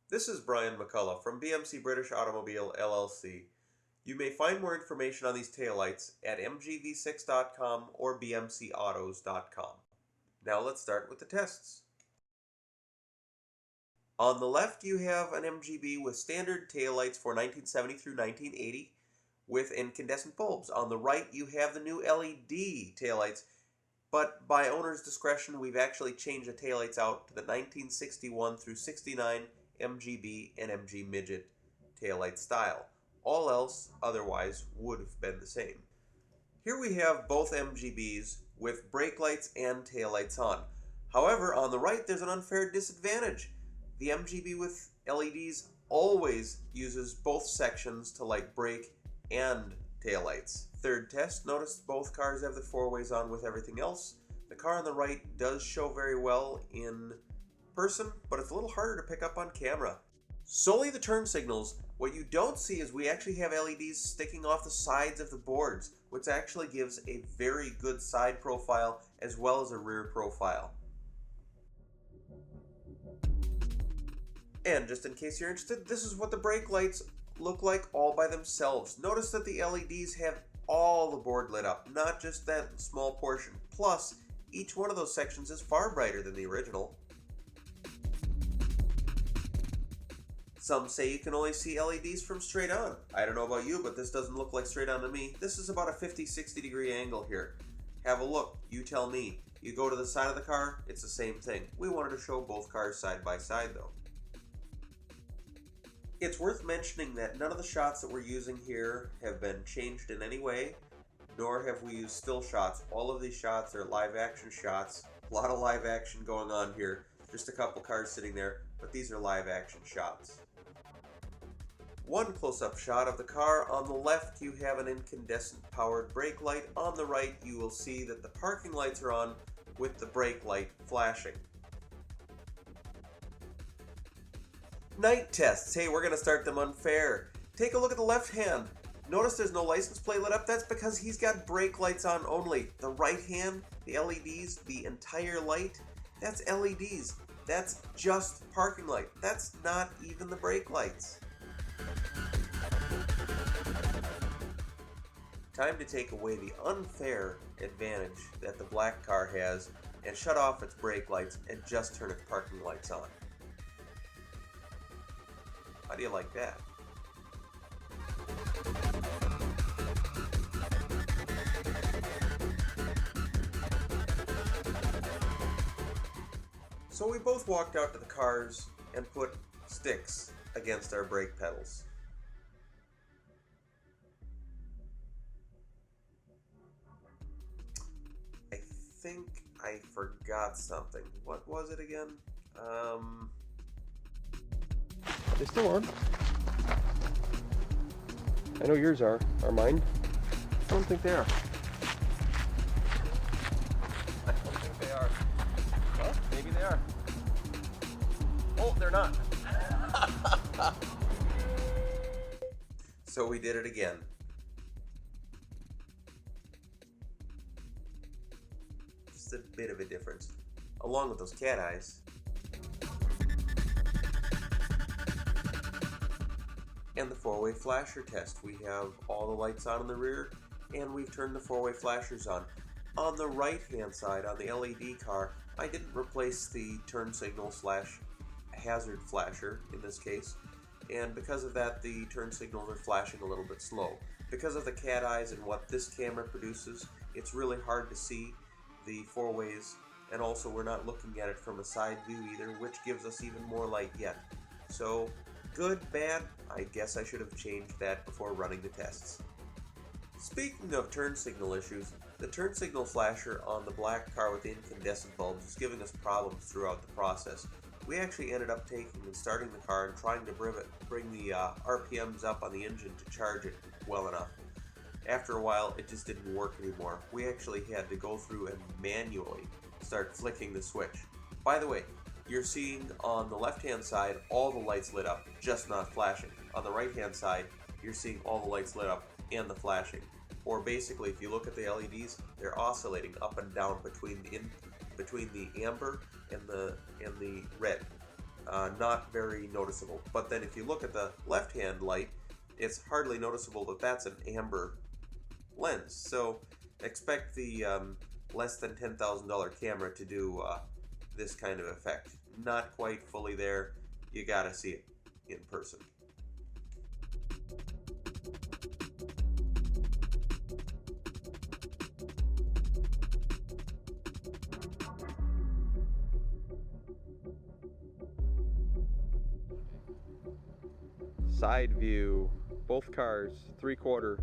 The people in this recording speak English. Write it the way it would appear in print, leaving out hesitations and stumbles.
This is Brian McCullough from BMC British Automobile LLC. You may find more information on these taillights at mgv6.com or bmcautos.com. Now let's start with the tests. On the left you have an MGB with standard taillights for 1970 through 1980 with incandescent bulbs. On the right you have the new LED taillights, but by owner's discretion we've actually changed the taillights out to the 1961 through 69 MGB and MG midget taillight style. All else otherwise would have been the same. Here we have both MGBs with brake lights and taillights on. However, on the right there's an unfair disadvantage. The MGB with LEDs always uses both sections to light brake and taillights. Third test, notice both cars have the four-ways on with everything else. The car on the right does show very well in person, but it's a little harder to pick up on camera. Solely the turn signals. What you don't see is we actually have LEDs sticking off the sides of the boards, which actually gives a very good side profile as well as a rear profile. And just in case you're interested, this is what the brake lights look like all by themselves. Notice that the LEDs have all the board lit up, not just that small portion. Plus, each one of those sections is far brighter than the original. Some say you can only see LEDs from straight on. I don't know about you, but this doesn't look like straight on to me. This is about a 50-60 degree angle here. Have a look, you tell me. You go to the side of the car, it's the same thing. We wanted to show both cars side by side though. It's worth mentioning that none of the shots that we're using here have been changed in any way, nor have we used still shots. All of these shots are live action shots. A lot of live action going on here. Just a couple cars sitting there, but these are live action shots. One close-up shot of the car. On the left you have an incandescent powered brake light. On the right you will see that the parking lights are on with the brake light flashing. Night tests. Hey, we're going to start them unfair. Take a look at the left hand. Notice there's no license plate lit up. That's because he's got brake lights on only. The right hand, the LEDs, the entire light, that's LEDs. That's just parking light. That's not even the brake lights. Time to take away the unfair advantage that the black car has and shut off its brake lights and just turn its parking lights on. How do you like that? So we both walked out to the cars and put sticks against our brake pedals. I think I forgot something. What was it again? They're still on. I know yours are mine? I don't think they are. I don't think they are. Well, maybe they are. Oh, they're not. So we did it again. Just a bit of a difference. Along with those cat eyes. And the four-way flasher test. We have all the lights on in the rear, and we've turned the four-way flashers on. On the right-hand side, on the LED car, I didn't replace the turn signal slash hazard flasher in this case, and because of that, the turn signals are flashing a little bit slow. Because of the cat eyes and what this camera produces, it's really hard to see the four-ways, and also we're not looking at it from a side view either, which gives us even more light yet. So, good, bad, I guess I should have changed that before running the tests. Speaking of turn signal issues, the turn signal flasher on the black car with the incandescent bulbs is giving us problems throughout the process. We actually ended up taking and starting the car and trying to bring the RPMs up on the engine to charge it well enough. After a while, it just didn't work anymore. We actually had to go through and manually start flicking the switch. By the way, you're seeing on the left-hand side all the lights lit up, just not flashing. On the right-hand side, you're seeing all the lights lit up and the flashing. Or basically, if you look at the LEDs, they're oscillating up and down between the amber and the red. not very noticeable. But then if you look at the left-hand light, it's hardly noticeable that that's an amber lens. So expect the less than $10,000 camera to do this kind of effect. Not quite fully there. You gotta see it in person. Side view, both cars, 3/4.